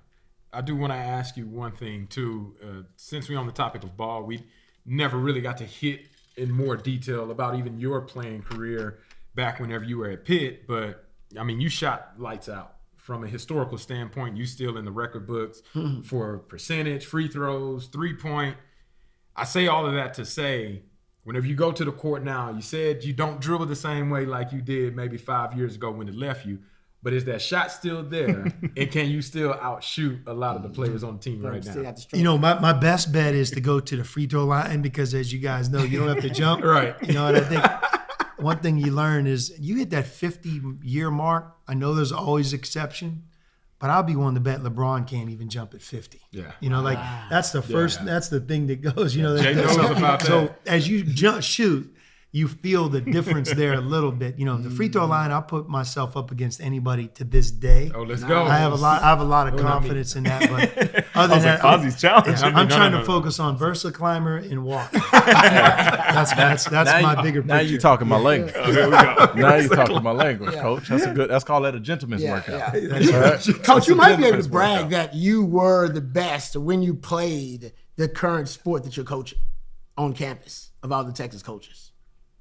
I do want to ask you one thing too. Since we're on the topic of ball, we never really got to hit in more detail about even your playing career back whenever you were at Pitt. But you shot lights out. From a historical standpoint, you still in the record books for percentage, free throws, 3-point. I say all of that to say, whenever you go to the court now, you said you don't dribble the same way like you did maybe 5 years ago when it left you. But is that shot still there? And can you still outshoot a lot of the players on the team right now? My best bet is to go to the free throw line because, as you guys know, you don't have to jump. Right. And I think one thing you learn is you hit that 50-year mark. I know there's always exception, but I'll be willing to bet LeBron can't even jump at 50. Yeah. That's the first. That's the thing that goes. Jay knows about that. So as you shoot, you feel the difference there a little bit. The free throw line, I'll put myself up against anybody to this day. Oh, let's go. I have a lot of confidence in that. But other than that, Fozzy's challenge. I'm trying to focus on Versa climber and walk. That's my bigger picture. Now you're talking my language. Oh, here we go. Now you're talking my language, Coach. That's a good. Let's call that a gentleman's workout. Right. Coach, you might be able to brag that you were the best when you played the current sport that you're coaching on campus of all the Texas coaches.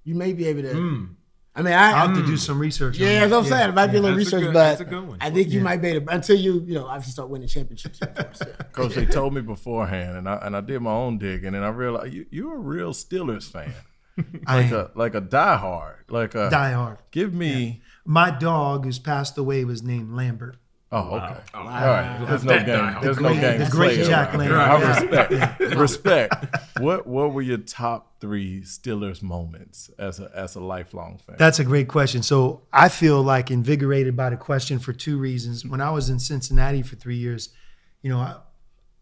You may be able to. I have to do some research. Yeah, that's what I'm saying. It might be a little research, but that's a good one. I think you might be able to, until you obviously start winning championships. Of course, Coach, they told me beforehand, and I did my own digging, and I realized you're a real Steelers fan, like a diehard, diehard. Give me my dog who's passed away was named Lambert. Oh, okay. Wow. All right. There's no game. There's no game. The great Jack Lambert. I respect. What were your top 3 Steelers moments as a lifelong fan? That's a great question. So I feel like invigorated by the question for 2 reasons. When I was in Cincinnati for 3 years,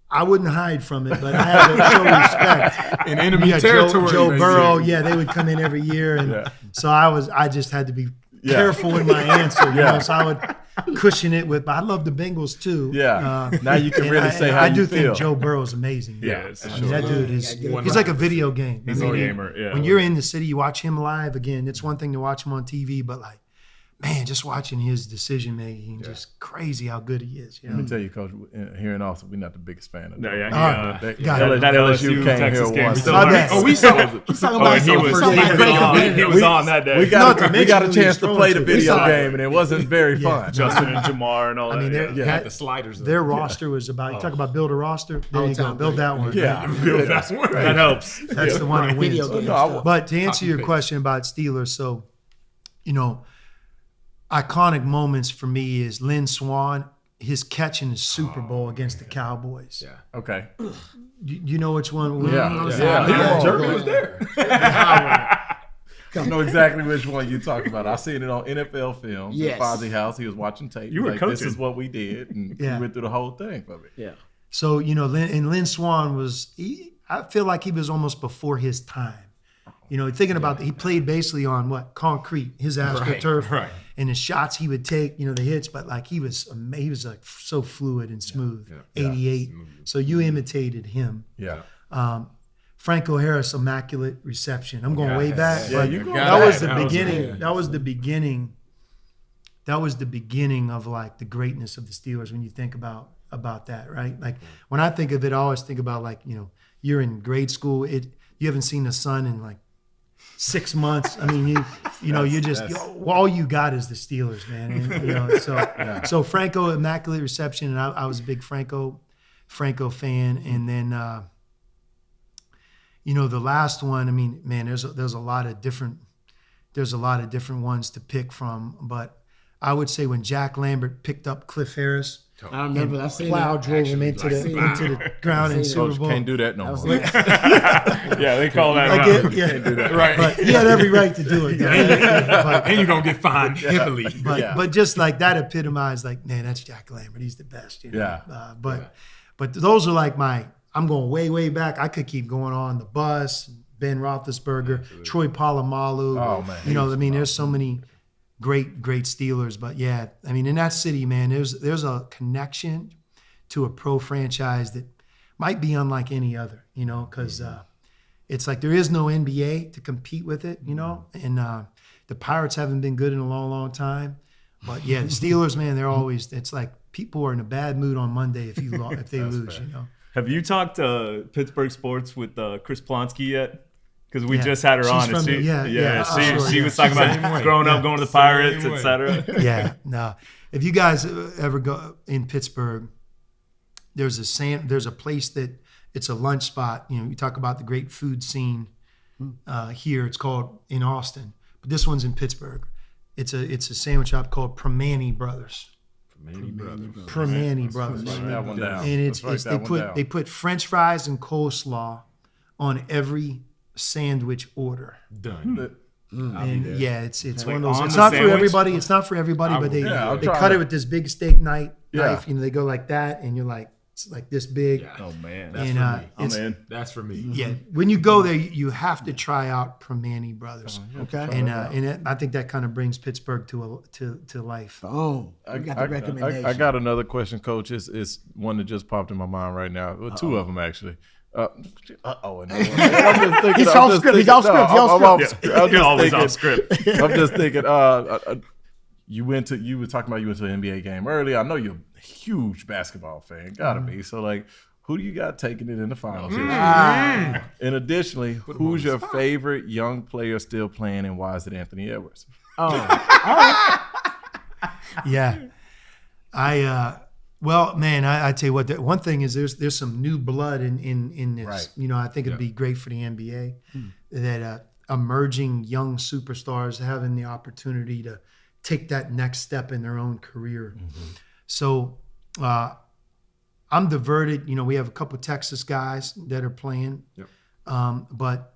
I wouldn't hide from it, but I had to show respect. In enemy territory. Joe Burrow, they would come in every year, and so I just had to be careful in my answer. So I would cushion it with, but I love the Bengals too. Yeah. Now you can really say how you feel. I do think Joe Burrow's amazing. Yeah, that dude he's like a video game. He's a gamer. Yeah. When you're in the city, you watch him live. Again, it's one thing to watch him on TV, but like man, just watching his decision making, just crazy how good he is. You know? Let me tell you, Coach, here in Austin, we're not the biggest fan of that. That LSU came Texas here game. once. He's talking about He was on that day. We got a chance to play the video game, and it wasn't very fun. Justin and Jamar and all that. I mean, Had the sliders. their roster was about. You talk about build a roster. There you go, build that one. Yeah, That's one. That helps. That's the one that wins. Video games. But to answer your question about Steelers, so, iconic moments for me is Lynn Swann, his catch in the Super Bowl against the Cowboys. Yeah. Okay. You know which one? Yeah. Jeremy was there. I know exactly which one you're talking about. I seen it on NFL films. Yes. At Fozzy House, he was watching tape. You were This coaching. is what we did, and we went through the whole thing for me. Yeah. So, Lynn Swann I feel like he was almost before his time. Thinking about he played basically on concrete, his AstroTurf, right. and the shots he would take, the hits, but like he was like so fluid and smooth. 88. So you imitated him. Yeah. Franco Harris, immaculate reception. I'm going way back. Yeah, but you go that back. was the That was beginning. good. That was the beginning. That was the beginning of like the greatness of the Steelers when you think about that, right? Like when I think of it, I always think about like, you're in grade school. You haven't seen the sun in like 6 months. I mean, all you got is the Steelers, man. And, so Franco, immaculate reception, and I was a big Franco fan, and then the last one. I mean, man, there's a lot of different ones to pick from, but I would say when Jack Lambert picked up Cliff Harris. I remember. I seen Plow it. drove him into the ground in Super Coach Bowl. can't do that no more. Yeah, they call that. Can't do that. Right. But he had every right to do it. Though. And you're going to get fined heavily. But just like that epitomized, like, man, that's Jack Lambert. He's the best. Yeah. But those are like I'm going way, way back. I could keep going on. The Bus, Ben Roethlisberger, Troy Polamalu. Oh, man. There's so many great Steelers. But yeah, I mean, in that city, man, there's a connection to a pro franchise that might be unlike any other, because it's like there is no NBA to compete with it, and the Pirates haven't been good in a long, long time. But yeah, the Steelers, man, it's like people are in a bad mood on Monday if they lose, Have you talked to Pittsburgh sports with Chris Plonsky yet? Because we just had her on. From She was talking about growing up, going to the Pirates, etc. Yeah, no. If you guys ever go in Pittsburgh, there's a place that it's a lunch spot. You talk about the great food scene here. It's called in Austin, but this one's in Pittsburgh. It's a sandwich shop called Primanti Brothers. Primanti Brothers. Write that one down. And they put French fries and coleslaw on every sandwich order. Done. And it's one of those. on It's the not for sandwich? everybody. It's not for everybody, but they try cut it. it with this big steak knife. Yeah. They go like that, and you're like, it's like this big. Yeah. Oh man, And That's for me. yeah, when you go there, you have to try out Primanti Brothers. Okay. And I think that kind of brings Pittsburgh to life. Oh, you got the recommendation. I got another question, Coach. It's one that just popped in my mind right now. Well, two of them actually. I'm just thinking. He's off script. He's off script. You're always off script. I'm just thinking. You were talking about you went to an NBA game earlier. I know you're a huge basketball fan. Gotta be. So like, who do you got taking it in the finals? And additionally, who's your favorite young player still playing, and why is it Anthony Edwards? Yeah, well, man, I tell you what. One thing is there's some new blood in this. Right. I think it'd be great for the NBA that emerging young superstars having the opportunity to take that next step in their own career. So I'm diverted. We have a couple Texas guys that are playing, but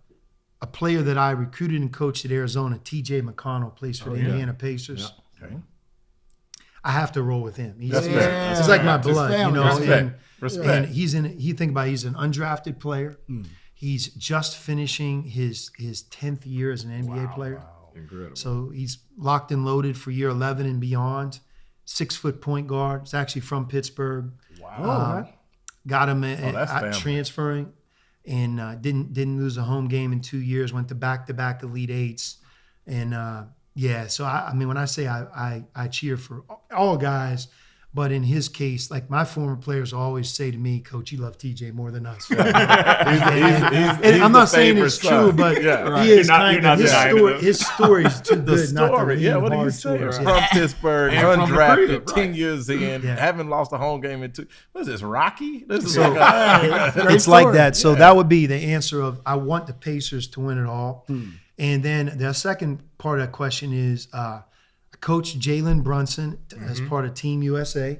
a player that I recruited and coached at Arizona, TJ McConnell, plays for the Indiana Pacers. Yeah. Okay. I have to roll with him. He's fair. like my blood, Respect. And he's an undrafted player. He's just finishing his 10th year as an NBA player. Wow. Incredible. So he's locked and loaded for year 11 and beyond. 6-foot point guard. He's actually from Pittsburgh. Wow. Got him that's family. transferring, and didn't lose a home game in 2 years. Went to back-to-back Elite Eights, and Yeah, so I mean, when I say I cheer for all guys, but in his case, like my former players always say to me, "Coach, you love TJ more than us." And I'm not saying it's true, but he is kind of his story is too good not to lean what do you hard say? towards. From Pittsburgh, And from the undrafted, crib, 10 years in, haven't lost a home game in 2. What is this, Rocky? This is So it's like that. So that would be the answer of I want the Pacers to win it all. And then the second part of that question is Coach Jalen Brunson as part of Team USA.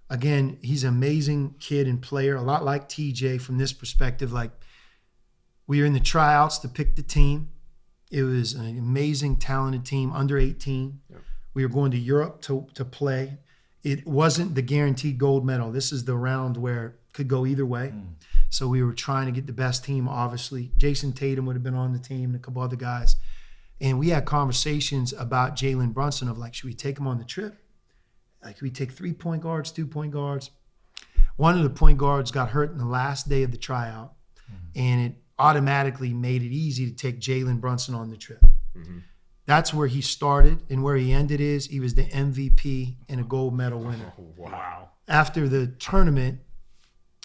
Again, he's an amazing kid and player, a lot like TJ from this perspective. Like we were in the tryouts to pick the team. It was an amazing, talented team, under 18. We were going to Europe to play. It wasn't the guaranteed gold medal. This is the round where it could go either way. So we were trying to get the best team, obviously. Jason Tatum would have been on the team and a couple other guys. And we had conversations about Jalen Brunson of like, should we take him on the trip? Like, should we take 3 point guards, 2 point guards? One of the point guards got hurt in the last day of the tryout, and it automatically made it easy to take Jalen Brunson on the trip. That's where he started, and where he ended is he was the MVP and a gold medal winner. Wow. After the tournament,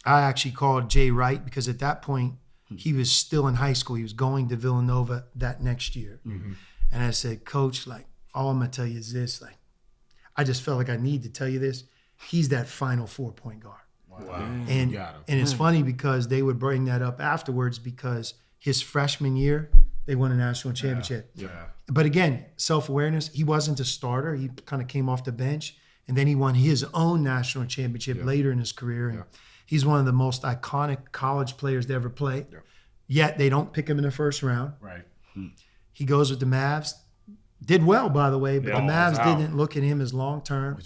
I actually called Jay Wright because at that point, he was still in high school. He was going to Villanova that next year. And I said, Coach, like, all I'm going to tell you is this. Like, I just felt like I need to tell you this. He's that final 4 point guard. And it's funny because they would bring that up afterwards because his freshman year, they won a national championship. But again, self-awareness, he wasn't a starter. He kind of came off the bench. And then he won his own national championship later in his career. And he's one of the most iconic college players to ever play. Yet they don't pick him in the first round. He goes with the Mavs. Did well, by the way, but the Mavs didn't look at him as long-term.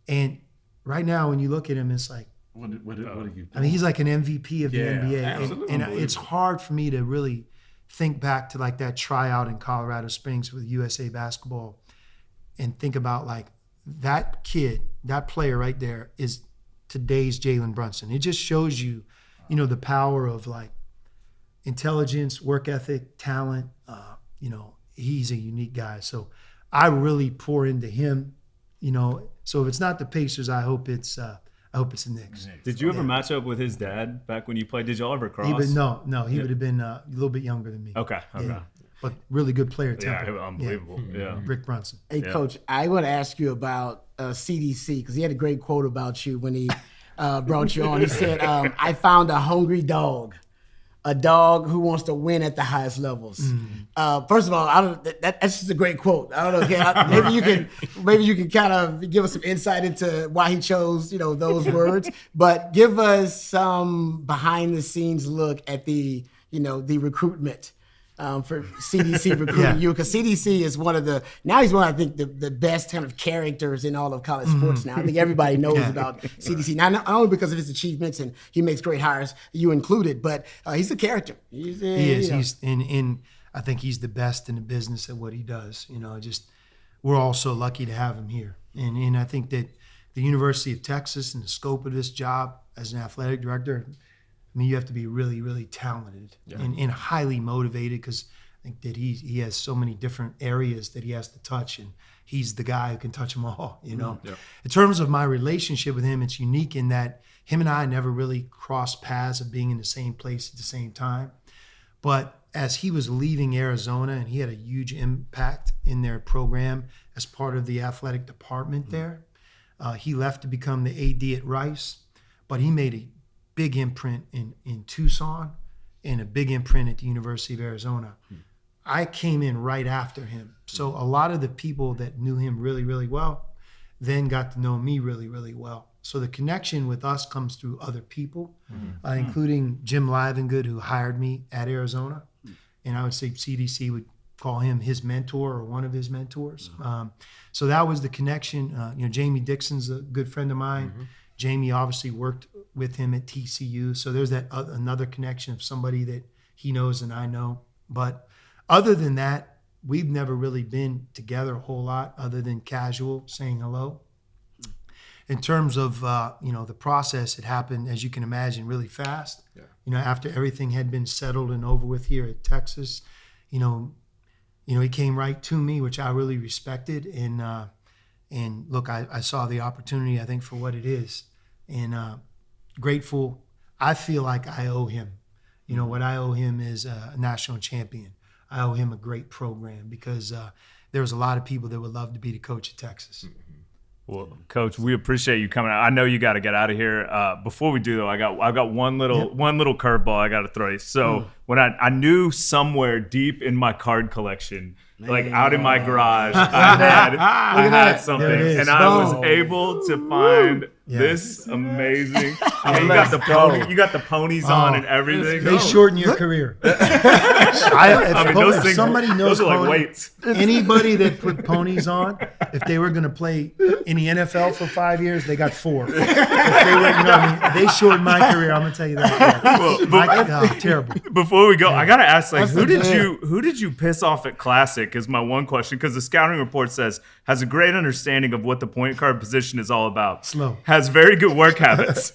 And right now, when you look at him, it's like, what are you doing? I mean, he's like an MVP of the NBA. And it's hard for me to really think back to like that tryout in Colorado Springs with USA Basketball and think about like that kid, that player right there is today's Jalen Brunson. It just shows you, you know, the power of like intelligence, work ethic, talent. You know, he's a unique guy. So I really pour into him, you know. So if it's not the Pacers, I hope it's the Knicks. Did you ever match up with his dad back when you played? Did y'all ever cross? He would have been a little bit younger than me. Okay. Yeah. But really good player, Temple. Yeah, unbelievable. Yeah. Rick Brunson. Hey, Coach, I want to ask you about CDC because he had a great quote about you when he brought you on. He said, I found a hungry dog, a dog who wants to win at the highest levels. First of all, that's just a great quote. I don't know. Maybe you can kind of give us some insight into why he chose, you know, those words. But give us some behind the scenes look at the recruitment. For CDC recruiting you, because CDC is he's one of I think the best kind of characters in all of college sports now. I think everybody knows about CDC, not only because of his achievements and he makes great hires, you included, but he's a character. He is. I think he's the best in the business at what he does. You know, we're all so lucky to have him here, and I think that the University of Texas and the scope of this job as an athletic director. I mean, you have to be really, really talented and highly motivated because I think that he has so many different areas that he has to touch, and he's the guy who can touch them all, you know. In terms of my relationship with him, it's unique in that him and I never really crossed paths of being in the same place at the same time. But as he was leaving Arizona, and he had a huge impact in their program as part of the athletic department there, he left to become the AD at Rice, but he made a big imprint in Tucson and a big imprint at the University of Arizona. I came in right after him. So a lot of the people that knew him really, really well then got to know me really, really well. So the connection with us comes through other people, including Jim Livengood, who hired me at Arizona. And I would say CDC would call him his mentor or one of his mentors. So that was the connection. Jamie Dixon's a good friend of mine. Jamie obviously worked with him at TCU. So there's that another connection of somebody that he knows and I know. But other than that, we've never really been together a whole lot other than casual, saying hello. In terms of, the process, it happened, as you can imagine, really fast. After everything had been settled and over with here at Texas, he came right to me, which I really respected. And look, I saw the opportunity, I think, for what it is. And grateful. I feel like I owe him. What I owe him is a national champion. I owe him a great program because there's a lot of people that would love to be the coach of Texas. Well, Coach, we appreciate you coming out. I know you got to get out of here. Before we do, though, I've got one little curveball I got to throw you. So when I knew somewhere deep in my card collection, like out in my garage, I had something, and I was able to find this amazing. And you got the ponies on and everything. They shorten your career. If somebody knows those are like weights. Anybody that put ponies on, if they were going to play in the NFL for 5 years, they got 4. If they were, they shortened my career. I'm going to tell you that. Terrible. Before we go, I got to ask, who did you piss off at Classic? Is my one question, because the scouting report says has a great understanding of what the point guard position is all about. Slow. Has very good work habits.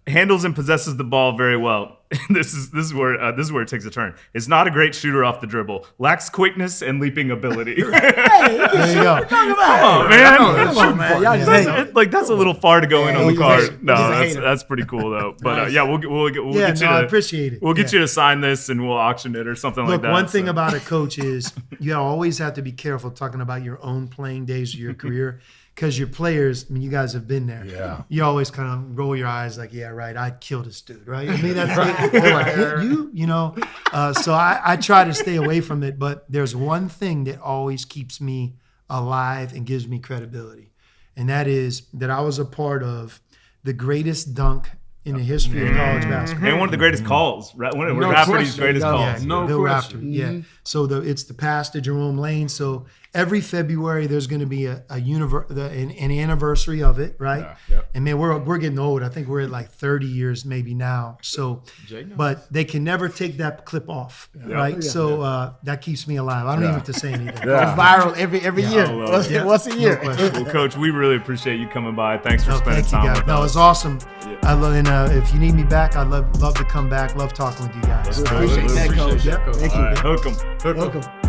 Handles and possesses the ball very well. This is where it takes a turn. Is not a great shooter off the dribble. Lacks quickness and leaping ability. There you go. Come on, man. Come on, man. That's a little far to go in on the card. No, that's pretty cool though. But we'll get you to, I appreciate it. We'll get you to sign this and we'll auction it or something like that. Look, one thing about a coach is you always have to be careful talking about your own playing days of your career. Because your players, you guys have been there. Yeah. You always kind of roll your eyes like, yeah, right, I'd kill this dude, right? That's they're like, so I try to stay away from it. But there's one thing that always keeps me alive and gives me credibility. And that is that I was a part of the greatest dunk in the history of college basketball. And one of the greatest calls, right? One of Rafferty's greatest calls. Bill Rafferty, yeah. So it's the pass to Jerome Lane. So every February there's going to be an anniversary of it, right? Yeah. And man, we're getting old. I think we're at like 30 years maybe now. So, but they can never take that clip off, right? Yeah. So that keeps me alive. I don't even have to say anything. Yeah. It's viral every year. Once a year. No well, Coach, we really appreciate you coming by. Thanks for spending time with us. No, it's awesome. Yeah. If you need me back, I'd love to come back. Love talking with you guys. Appreciate that, Coach. Thank you. Hook 'em. Hook 'em.